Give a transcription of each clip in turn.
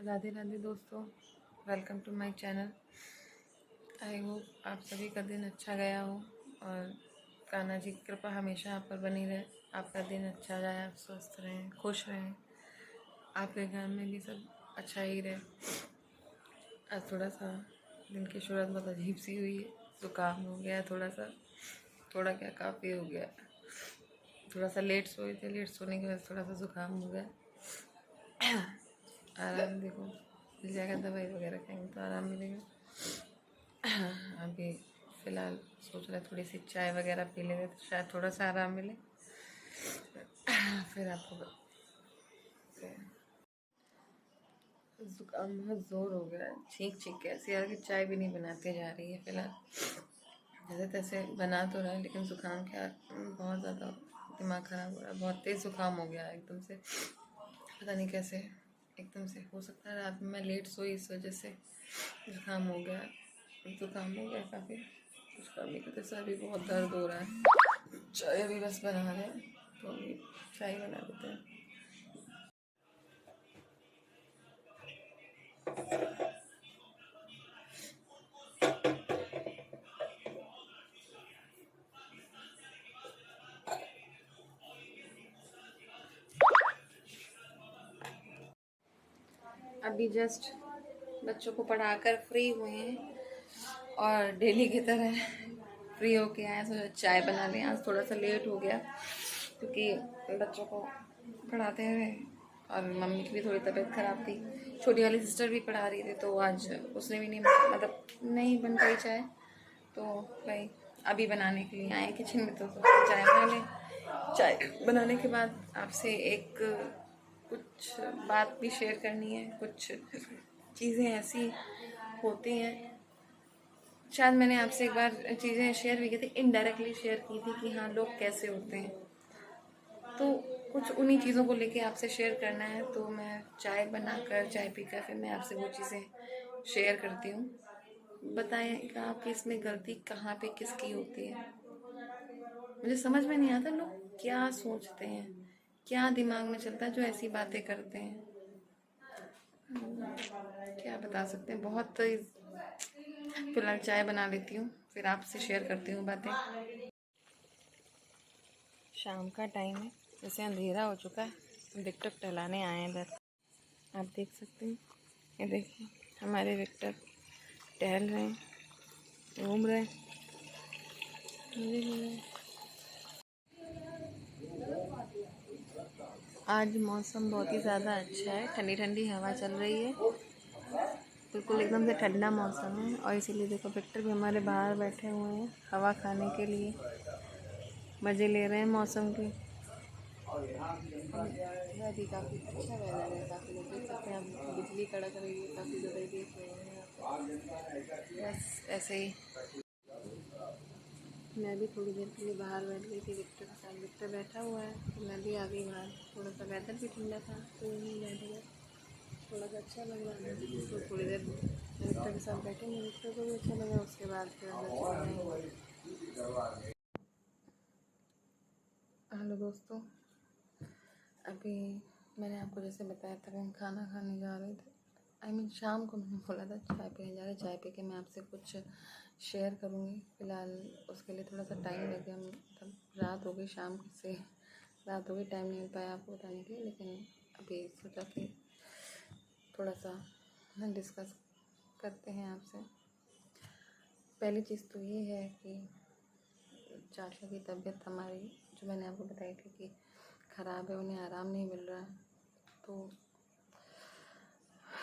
राधे राधे दोस्तों, welcome to my channel. I hope आप सभी का दिन अच्छा गया हो और कान्हा जी की कृपा हमेशा आप पर बनी रहे। आपका दिन अच्छा जाए, आप स्वस्थ रहें, खुश रहें, आपके घर में भी सब अच्छा ही रहे। आज थोड़ा सा दिन की शुरुआत बहुत अजीब सी हुई है, जुकाम हो गया थोड़ा क्या काफ़ी हो गया। थोड़ा सा लेट सोए थे, लेट सोने की वजह से थोड़ा सा जुकाम हो गया। आराम देखो मिल जाएगा, दवाई वगैरह खाएंगे तो आराम मिलेगा। अभी फ़िलहाल सोच रहे थोड़ी सी चाय वगैरह पी लेंगे तो शायद थोड़ा सा आराम मिले। फिर आपको जुकाम बहुत ज़ोर हो गया है, छींक छींक के ऐसी यार कि चाय भी नहीं बनाते जा रही है। फिलहाल जैसे तैसे बना तो रहा है, लेकिन जुकाम क्या बहुत ज़्यादा दिमाग ख़राब हो रहा है। बहुत तेज़ जुकाम हो गया है एकदम से, पता नहीं कैसे एकदम से। हो सकता है रात में मैं लेट सोई, इस वजह से जुकाम हो गया काफ़ी। जुकाम की वजह से अभी बहुत दर्द हो रहा है। चाय अभी बस बना रहे हैं, तो अभी चाय बना देते हैं। अभी जस्ट बच्चों को पढ़ाकर फ्री हुए हैं और डेली की तरह फ्री होके आए, सोचा चाय बना लें। आज थोड़ा सा लेट हो गया क्योंकि बच्चों को पढ़ाते हुए और मम्मी की भी थोड़ी तबीयत ख़राब थी। छोटी वाली सिस्टर भी पढ़ा रही थी, तो आज उसने भी नहीं बन पाई चाय। तो भाई अभी बनाने के लिए आए किचन में, तो सोचा चाय बना लें। चाय बनाने के बाद आपसे एक कुछ बात भी शेयर करनी है। कुछ चीज़ें ऐसी होती हैं, शायद मैंने आपसे एक बार चीज़ें शेयर भी की थी, इनडायरेक्टली शेयर की थी कि हाँ लोग कैसे होते हैं। तो कुछ उन्हीं चीज़ों को लेके आपसे शेयर करना है। तो मैं चाय बनाकर, चाय पीकर फिर मैं आपसे वो चीज़ें शेयर करती हूँ। बताएं आपकी इसमें गलती कहाँ पे किसकी होती है। मुझे समझ में नहीं आता लोग क्या सोचते हैं, क्या दिमाग में चलता है जो ऐसी बातें करते हैं। क्या बता सकते हैं। बहुत फिलहाल चाय बना लेती हूँ, फिर आपसे शेयर करती हूँ बातें। शाम का टाइम है, जैसे अंधेरा हो चुका है। विक्टर टहलाने आए हैं इधर, आप देख सकते हैं। ये देखिए हमारे विक्टर टहल रहे हैं, घूम रहे हैं। आज मौसम बहुत ही ज़्यादा अच्छा है, ठंडी ठंडी हवा चल रही है, बिल्कुल एकदम से ठंडा मौसम है। और इसीलिए देखो विक्टर भी हमारे बाहर बैठे हुए हैं हवा खाने के लिए, मज़े ले रहे हैं मौसम के। अभी काफ़ी अच्छा वेदर है, काफ़ी देख सकते हैं आप, बिजली कड़क रही है, काफ़ी ज़्यादा देख रहे हैं। बस ऐसे ही मैं भी थोड़ी देर के लिए बाहर बैठ गई थी विक्टर के साथ। विक्टर बैठा हुआ है तो मैं भी आ गई बाहर। थोड़ा सा वेदर भी ठंडा था तो यहीं बैठ गए, थोड़ा सा अच्छा लग रहा है। तो थोड़ी देर विक्टर के साथ बैठेंगे, विक्टर को भी अच्छा लगा। उसके बाद फिर अंदर चले जाएंगे। हेलो दोस्तों, अभी मैंने आपको जैसे बताया था कि हम खाना खाने जा रहे थे। शाम को मैंने बोला था चाय पीने जा रहे, चाय पी के मैं आपसे कुछ शेयर करूँगी। फ़िलहाल उसके लिए थोड़ा सा टाइम लग गया, मतलब रात हो गई, शाम से रात हो गई, टाइम नहीं मिल पाया आपको बताने के लिए। लेकिन अभी सोचा कि थोड़ा सा डिस्कस करते हैं आपसे। पहली चीज़ तो ये है कि चाचा की तबीयत हमारी, जो मैंने आपको बताई थी कि ख़राब है, उन्हें आराम नहीं मिल रहा है। तो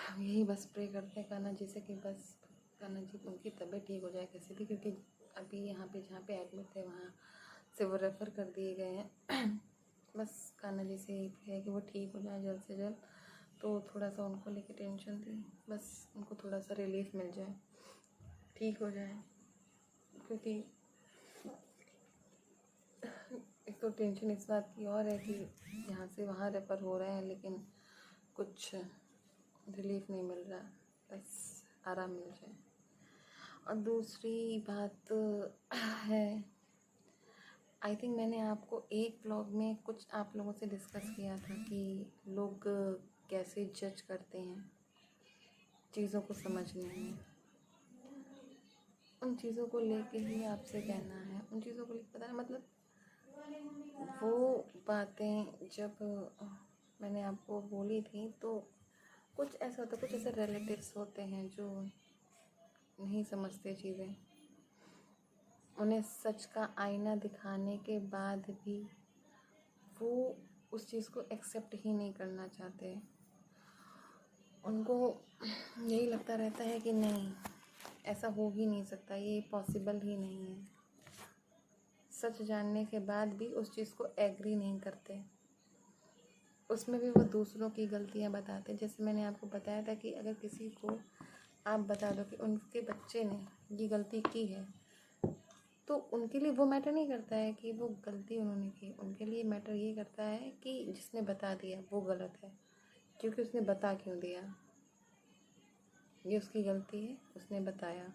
हम यही बस प्रे करते हैं कान्हा जी से कि बस कान्हा जी उनकी तबीयत ठीक हो जाए कैसे भी, क्योंकि अभी यहाँ पे जहाँ पे एडमिट थे वहाँ से वो रेफ़र कर दिए गए हैं। बस कान्हा जी से यही है कि वो ठीक हो जाए जल्द से जल्द। तो थोड़ा सा उनको लेके टेंशन थी, बस उनको थोड़ा सा रिलीफ मिल जाए, ठीक हो जाए। क्योंकि एक तो टेंशन इस बात की और है कि यहाँ से वहाँ रेफ़र हो रहे हैं, लेकिन कुछ रिलीफ नहीं मिल रहा, बस आराम मिल जाए। और दूसरी बात है, आई थिंक मैंने आपको एक ब्लॉग में कुछ आप लोगों से डिस्कस किया था कि लोग कैसे जज करते हैं। चीज़ों को समझने में। उन चीज़ों को लेके ही आपसे कहना है, उन चीज़ों को लेके बताना, मतलब वो बातें जब मैंने आपको बोली थी तो कुछ ऐसा होता, कुछ ऐसे रिलेटिव्स होते हैं जो नहीं समझते चीज़ें, उन्हें सच का आईना दिखाने के बाद भी वो उस चीज़ को एक्सेप्ट ही नहीं करना चाहते। उनको यही लगता रहता है कि नहीं, ऐसा हो ही नहीं सकता, ये पॉसिबल ही नहीं है। सच जानने के बाद भी उस चीज़ को एग्री नहीं करते, उसमें भी वो दूसरों की गलतियाँ बताते। जैसे मैंने आपको बताया था कि अगर किसी को आप बता दो कि उनके बच्चे ने ये गलती की है, तो उनके लिए वो मैटर नहीं करता है कि वो गलती उन्होंने की, उनके लिए मैटर ये करता है कि जिसने बता दिया वो गलत है, क्योंकि उसने बता क्यों दिया, ये उसकी गलती है, उसने बताया।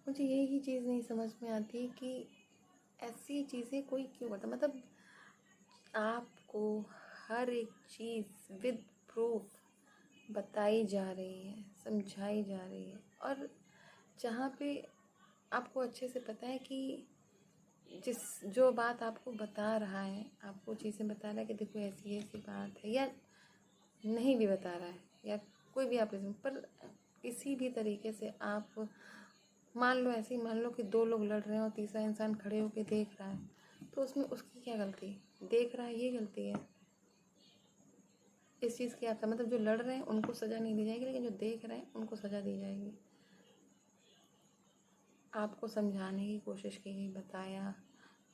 मुझे यही चीज़ नहीं समझ में आती कि ऐसी चीज़ें कोई क्यों करता। मतलब आपको हर एक चीज़ विद प्रूफ बताई जा रही है, समझाई जा रही है, और जहाँ पे आपको अच्छे से पता है कि जो बात आपको बता रहा है, आपको चीज़ें बता रहा है कि देखो ऐसी ऐसी बात है, या नहीं भी बता रहा है, या कोई भी आप पर किसी भी तरीके से आप मान लो, ऐसे ही मान लो कि दो लोग लड़ रहे हैं और तीसरा इंसान खड़े होकर देख रहा है, तो उसमें उसकी क्या गलती? देख रहा है, ये गलती है। इस चीज़ की आपका मतलब जो लड़ रहे हैं उनको सज़ा नहीं दी जाएगी, लेकिन जो देख रहे हैं उनको सज़ा दी जाएगी। आपको समझाने की कोशिश की गई, बताया,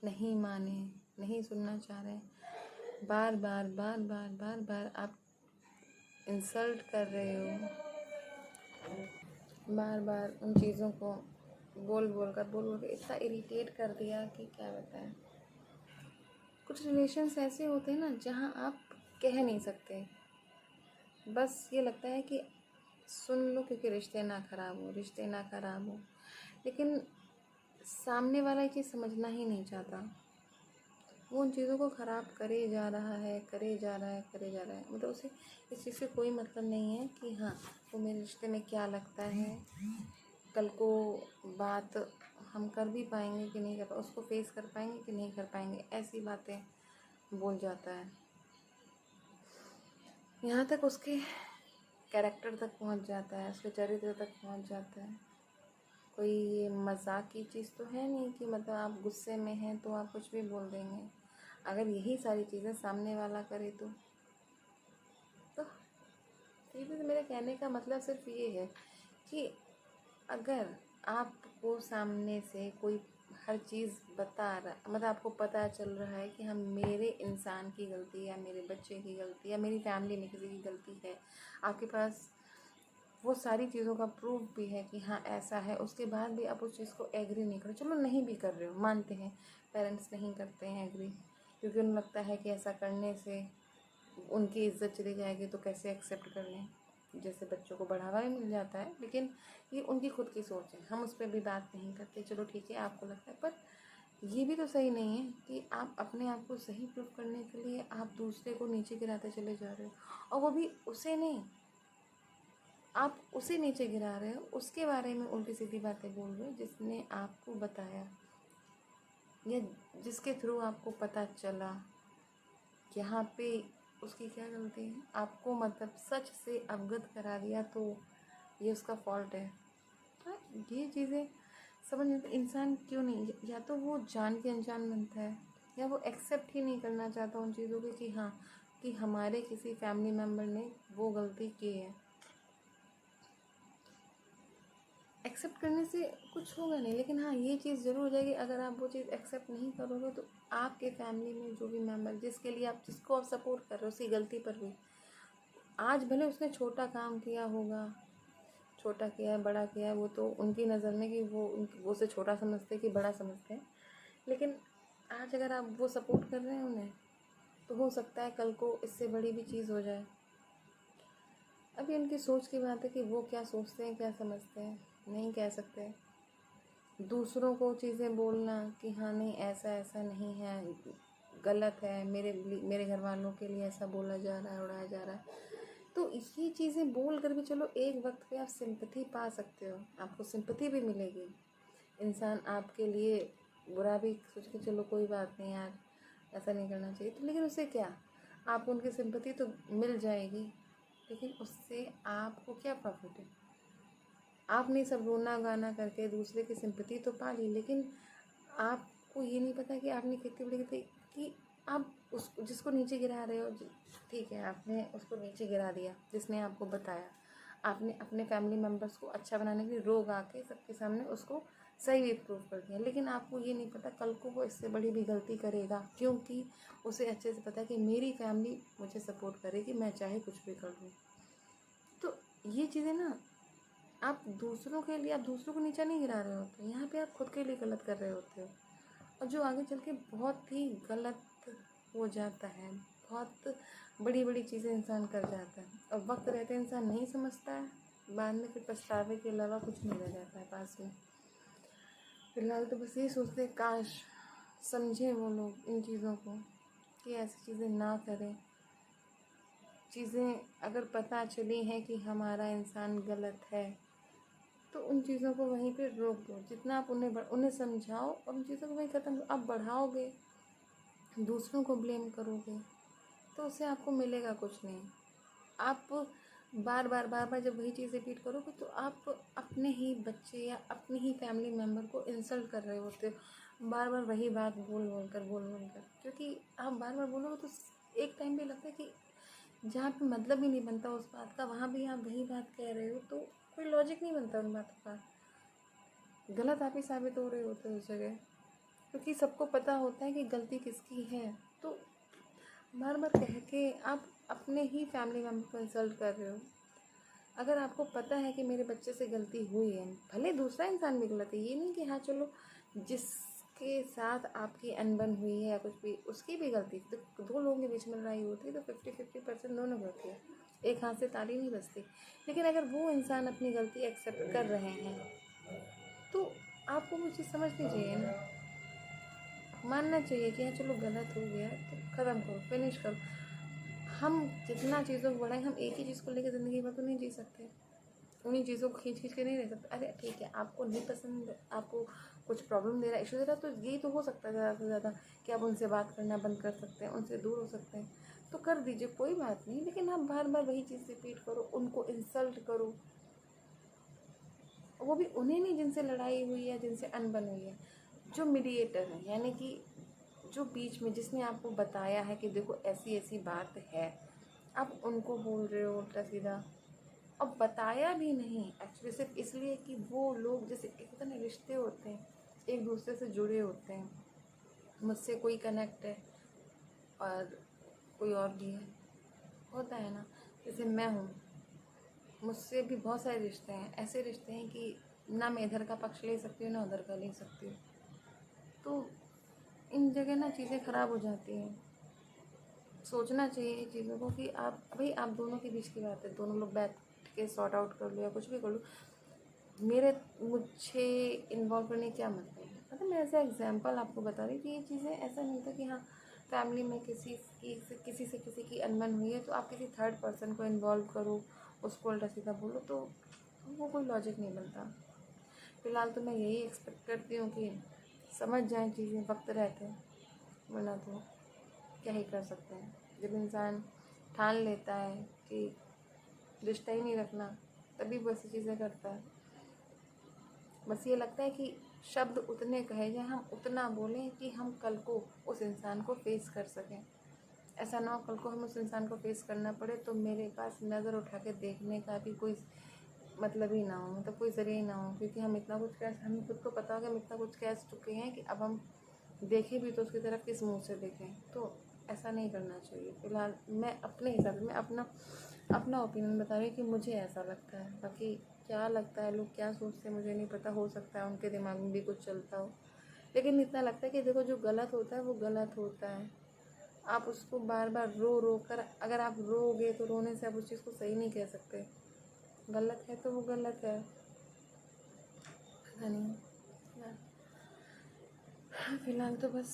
नहीं माने, नहीं सुनना चाह रहे, बार बार बार बार बार बार आप इंसल्ट कर रहे हो, बार बार उन चीज़ों को बोल बोल कर इतना इरिटेट कर दिया कि क्या बताएं। कुछ रिलेशंस ऐसे होते हैं ना जहाँ आप कह नहीं सकते, बस ये लगता है कि सुन लो क्योंकि रिश्ते ना ख़राब हो, रिश्ते ना ख़राब हो, लेकिन सामने वाला ये चीज़ समझना ही नहीं चाहता। वो उन चीज़ों को ख़राब करे जा रहा है, करे जा रहा है, करे जा रहा है। मतलब उसे इस चीज़ से कोई मतलब नहीं है कि हाँ वो मेरे रिश्ते में क्या लगता है, कल को बात हम कर भी पाएंगे कि नहीं कर पाएंगे, उसको फेस कर पाएंगे कि नहीं कर पाएंगे, ऐसी बातें बोल जाता है। यहाँ तक उसके कैरेक्टर तक पहुँच जाता है, उसके चरित्र तक पहुँच जाता है। कोई ये मजाक की चीज़ तो है नहीं कि मतलब आप गुस्से में हैं तो आप कुछ भी बोल देंगे। अगर यही सारी चीज़ें सामने वाला करे तो सीधे से मेरे कहने का मतलब सिर्फ ये है कि अगर आपको सामने से कोई हर चीज़ बता रहा, मतलब आपको पता चल रहा है कि हम मेरे इंसान की गलती या मेरे बच्चे की गलती या मेरी फैमिली में किसी की गलती है, आपके पास वो सारी चीज़ों का प्रूफ भी है कि हाँ ऐसा है, उसके बाद भी आप उस चीज़ को एग्री नहीं करो। चलो नहीं भी कर रहे हो, मानते हैं पेरेंट्स नहीं करते हैं एग्री, क्योंकि उन्हें लगता है कि ऐसा करने से उनकी इज्जत चली जाएगी, तो कैसे एक्सेप्ट कर लें। जैसे बच्चों को बढ़ावा भी मिल जाता है, लेकिन ये उनकी खुद की सोच है, हम उस पर भी बात नहीं करते। चलो ठीक है, आपको लगता है, पर ये भी तो सही नहीं है कि आप अपने आप को सही प्रूफ करने के लिए आप दूसरे को नीचे गिराते चले जा रहे हो, और वो भी उसे नहीं, आप उसे नीचे गिरा रहे हो, उसके बारे में उल्टी सीधी बातें बोल रहे हो जिसने आपको बताया या जिसके थ्रू आपको पता चला। यहाँ पे उसकी क्या गलती है? आपको मतलब सच से अवगत करा दिया तो ये उसका फॉल्ट है। हाँ, ये चीज़ें समझ में इंसान क्यों नहीं, या तो वो जान के अनजान बनता है, या वो एक्सेप्ट ही नहीं करना चाहता उन चीज़ों को कि हाँ कि हमारे किसी फैमिली मेम्बर ने वो गलती की है। एक्सेप्ट करने से कुछ होगा नहीं, लेकिन हाँ ये चीज़ ज़रूर हो जाएगी, अगर आप वो चीज़ एक्सेप्ट नहीं करोगे तो आपके फैमिली में जो भी मेम्बर जिसके लिए आप जिसको आप सपोर्ट कर रहे हो उसकी गलती पर भी, आज भले उसने छोटा काम किया होगा, छोटा किया है बड़ा किया है, वो तो उनकी नज़र में कि वो उसे छोटा समझते हैं कि बड़ा समझते हैं, लेकिन आज अगर आप वो सपोर्ट कर रहे हैं उन्हें, तो हो सकता है कल को इससे बड़ी भी चीज़ हो जाए। अभी उनकी सोच की बात है कि वो क्या सोचते हैं, क्या समझते हैं, नहीं कह सकते। दूसरों को चीज़ें बोलना कि हाँ नहीं ऐसा ऐसा नहीं है, गलत है, मेरे घर वालों के लिए ऐसा बोला जा रहा है, उड़ाया जा रहा है, तो ये चीज़ें बोल कर भी चलो एक वक्त पे आप सिंपैथी पा सकते हो, आपको सिंपैथी भी मिलेगी। इंसान आपके लिए बुरा भी सोच के चलो कोई बात नहीं यार, ऐसा नहीं करना चाहिए, तो लेकिन उससे क्या, आपको उनकी सिंपैथी तो मिल जाएगी, लेकिन उससे आपको क्या प्रॉफिट है? आपने सब रोना गाना करके दूसरे की सिंपैथी तो पा ली, लेकिन आपको ये नहीं पता कि आपने कितनी बड़ी कि आप उस जिसको नीचे गिरा रहे हो, ठीक है आपने उसको नीचे गिरा दिया, जिसने आपको बताया, आपने अपने फैमिली मेम्बर्स को अच्छा बनाने के लिए रो गा के सबके सामने उसको सही भी प्रूव कर दिया, लेकिन आपको ये नहीं पता कल को वो इससे बड़ी भी गलती करेगा, क्योंकि उसे अच्छे से पता है कि मेरी फैमिली मुझे सपोर्ट करेगी, मैं चाहे कुछ भी कर लूँ। तो ये चीज़ें ना, आप दूसरों के लिए, आप दूसरों को नीचा नहीं गिरा रहे होते, यहाँ पे आप खुद के लिए गलत कर रहे होते हो, और जो आगे चल के बहुत ही गलत हो जाता है, बहुत बड़ी बड़ी चीज़ें इंसान कर जाता है, और वक्त रहते इंसान नहीं समझता है, बाद में फिर पछतावे के अलावा कुछ नहीं रह जाता है पास में। फिलहाल तो बस यही सोचते हैं काश समझें वो लोग इन चीज़ों को, कि ऐसी चीज़ें ना करें। चीज़ें अगर पता चली हैं कि हमारा इंसान गलत है, तो उन चीज़ों को वहीं पे रोक दो, जितना आप उन्हें समझाओ और उन चीज़ों को वहीं ख़त्म। आप बढ़ाओगे, दूसरों को ब्लेम करोगे, तो उससे आपको मिलेगा कुछ नहीं। आप बार बार जब वही चीज़ रिपीट करोगे, तो आप अपने ही बच्चे या अपने ही फैमिली मेम्बर को इंसल्ट कर रहे होते हो, बार बार वही बात बोल बोल कर, क्योंकि आप बार बार बोलोगे तो एक टाइम पे लगता है कि जहाँ पे मतलब ही नहीं बनता उस बात का, वहाँ भी आप वही बात कह रहे हो, तो कोई लॉजिक नहीं बनता उन बातों का, गलत आप ही साबित हो रहे होते हो उस जगह, क्योंकि सबको पता होता है कि गलती किसकी है। तो बार बार कह के आप अपने ही फैमिली मेम्बर को इंसल्ट कर रहे हो। अगर आपको पता है कि मेरे बच्चे से गलती हुई है, भले दूसरा इंसान भी गलत है, ये नहीं कि हाँ चलो जिसके साथ आपकी अनबन हुई है या कुछ भी उसकी भी गलती, तो दो लोगों के बीच में लड़ाई होती है तो 50-50% दोनों गलती है, एक हाथ से ताली नहीं बजती। लेकिन अगर वो इंसान अपनी गलती एक्सेप्ट कर रहे हैं, तो आपको वो चीज़ समझनी चाहिए ना, मानना चाहिए कि हाँ चलो गलत हो गया तो ख़त्म करो, फिनिश करो। हम जितना चीज़ों को बढ़ाएं, हम एक ही चीज़ को लेकर ज़िंदगी भर तो नहीं जी सकते, उन्हीं चीज़ों को खींच के नहीं रह सकते। अरे ठीक है, आपको नहीं पसंद, आपको कुछ प्रॉब्लम दे रहा है, इशू दे रहा है, तो यही तो हो सकता है ज़्यादा से ज़्यादा कि आप उनसे बात करना बंद कर सकते हैं, उनसे दूर हो सकते हैं, तो कर दीजिए, कोई बात नहीं। लेकिन आप बार बार वही चीज़ रिपीट करो, उनको इंसल्ट करो, वो भी उन्हें नहीं जिनसे लड़ाई हुई है, जिनसे अनबन हुई है, जो मीडिएटर है, यानी कि जो बीच में, जिसने आपको बताया है कि देखो ऐसी ऐसी बात है, आप उनको बोल रहे हो उल्टा सीधा। अब बताया भी नहीं एक्चुअली, सिर्फ इसलिए कि वो लोग, जैसे एक होता है ना, रिश्ते होते हैं एक दूसरे से जुड़े होते हैं, मुझसे कोई कनेक्ट है और कोई और भी है, होता है ना, जैसे मैं हूँ, मुझसे भी बहुत सारे रिश्ते हैं, ऐसे रिश्ते हैं कि ना मैं इधर का पक्ष ले सकती हूँ ना उधर का ले सकती हूँ, तो इन जगह ना चीज़ें ख़राब हो जाती हैं। सोचना चाहिए चीज़ों को कि आप भाई, आप दोनों के बीच की बात है, दोनों लोग बैठ के सॉर्ट आउट कर लो या कुछ भी कर लो, मुझे इन्वॉल्व करने क्या मतलब है। मतलब मैं ऐसा एग्जांपल आपको बता रही कि ये चीज़ें, ऐसा नहीं होता कि हाँ फैमिली में किसी से किसी की अनबन हुई है तो आप किसी थर्ड पर्सन को इन्वॉल्व करो, उसको उल्टा सीधा बोलो, तो वो कोई लॉजिक नहीं बनता। फ़िलहाल तो मैं यही एक्सपेक्ट करती हूँ कि समझ जाएँ चीज़ें वक्त रहते, वरना तो क्या ही कर सकते हैं। जब इंसान ठान लेता है कि रिश्ता ही नहीं रखना, तभी वो ऐसी चीज़ें करता है। बस ये लगता है कि शब्द उतने कहे जाए, हम उतना बोलें कि हम कल को उस इंसान को फेस कर सकें। ऐसा ना हो कल को हम उस इंसान को फेस करना पड़े तो मेरे पास नज़र उठा के देखने का भी कोई मतलब ही ना हो, मतलब कोई ज़रिया ही ना हो, क्योंकि हम इतना कुछ कह, हमें खुद को पता होगा हम इतना कुछ कह चुके हैं कि अब हम देखें भी तो उसकी तरफ किस मुँह से देखें। तो ऐसा नहीं करना चाहिए। फ़िलहाल मैं अपने हिसाब से, मैं अपना ओपिनियन बता रही हूँ कि मुझे ऐसा लगता है। बाकी क्या लगता है, लोग क्या सोचते हैं मुझे नहीं पता, हो सकता है उनके दिमाग में भी कुछ चलता हो, लेकिन इतना लगता है कि देखो जो गलत होता है वो गलत होता है। आप उसको बार बार रो कर, अगर आप रोगे तो रोने से आप उस चीज़ को सही नहीं कह सकते, गलत है तो वो गलत है। पता नहीं, फिलहाल तो बस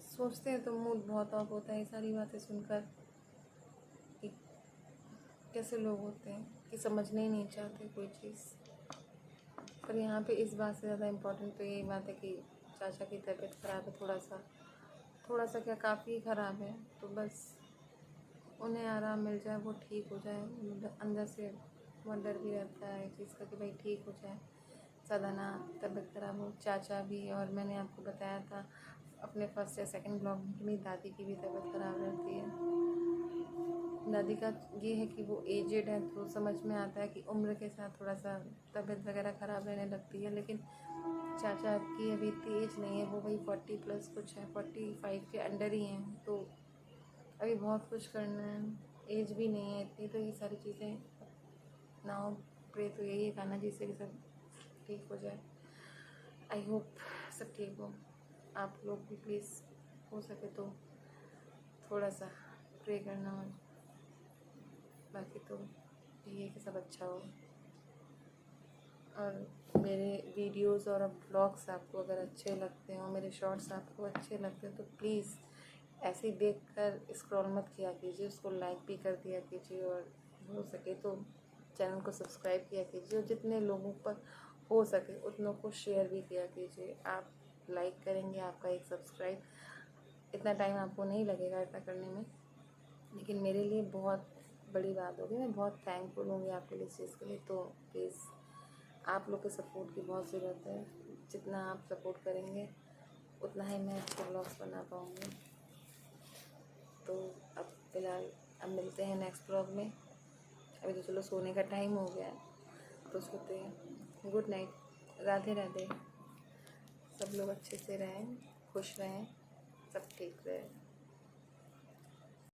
सोचते हैं तो मूड बहुत ऑफ होता है ये सारी बातें सुनकर, कि कैसे लोग होते हैं कि समझने ही नहीं चाहते कोई चीज़। पर यहाँ पे इस बात से ज़्यादा इम्पोर्टेंट तो यही बात है कि चाचा की तबीयत ख़राब है, थोड़ा सा क्या काफ़ी ख़राब है, तो बस उन्हें आराम मिल जाए, वो ठीक हो जाए। अंदर से बहुत डर भी रहता है इस चीज़ का कि भाई ठीक हो जाए, ज़्यादा ना तबीयत ख़राब हो। चाचा भी, और मैंने आपको बताया था अपने फर्स्ट या सेकंड ब्लॉग में कि मेरी दादी की भी तबीयत ख़राब रहती है। दादी का ये है कि वो एजेड है, तो समझ में आता है कि उम्र के साथ थोड़ा सा तबीयत वगैरह ख़राब रहने लगती है। लेकिन चाचा की अभी इतनी एज नहीं है, वो वही 40+ कुछ है, 45 के अंडर ही हैं, तो अभी बहुत कुछ करना है, एज भी नहीं है इतनी, तो ये सारी चीज़ें ना हो। प्रे तो यही है गाना जिससे कि सब ठीक हो जाए। आई होप सब ठीक हो। आप लोग भी प्लीज़ हो सके तो थोड़ा सा प्रे करना, और बाकी तो ये है कि सब अच्छा हो। और मेरे वीडियोस और ब्लॉग्स आपको अगर अच्छे लगते हो, मेरे शॉर्ट्स आपको अच्छे लगते हैं, तो प्लीज़ ऐसे ही देखकर स्क्रॉल मत किया कीजिए, उसको लाइक भी कर दिया कीजिए, और हो सके तो चैनल को सब्सक्राइब किया कीजिए, और जितने लोगों पर हो सके उतनों को शेयर भी किया कीजिए। आप लाइक करेंगे, आपका एक सब्सक्राइब, इतना टाइम आपको नहीं लगेगा इतना करने में, लेकिन मेरे लिए बहुत बड़ी बात होगी। मैं बहुत थैंकफुल होंगी आपके लिए इस चीज़ के लिए। तो प्लीज़ आप लोग के सपोर्ट की बहुत ज़रूरत है। जितना आप सपोर्ट करेंगे उतना ही मैं अच्छे ब्लॉग्स बना पाऊँगी। तो अब फ़िलहाल अब मिलते हैं नेक्स्ट ब्लॉग में। अभी तो चलो सोने का टाइम हो गया है, तो सोते हैं। Good night, Radhe Radhe. सब लोग अच्छे से रहें, खुश रहें, सब ठीक रहे।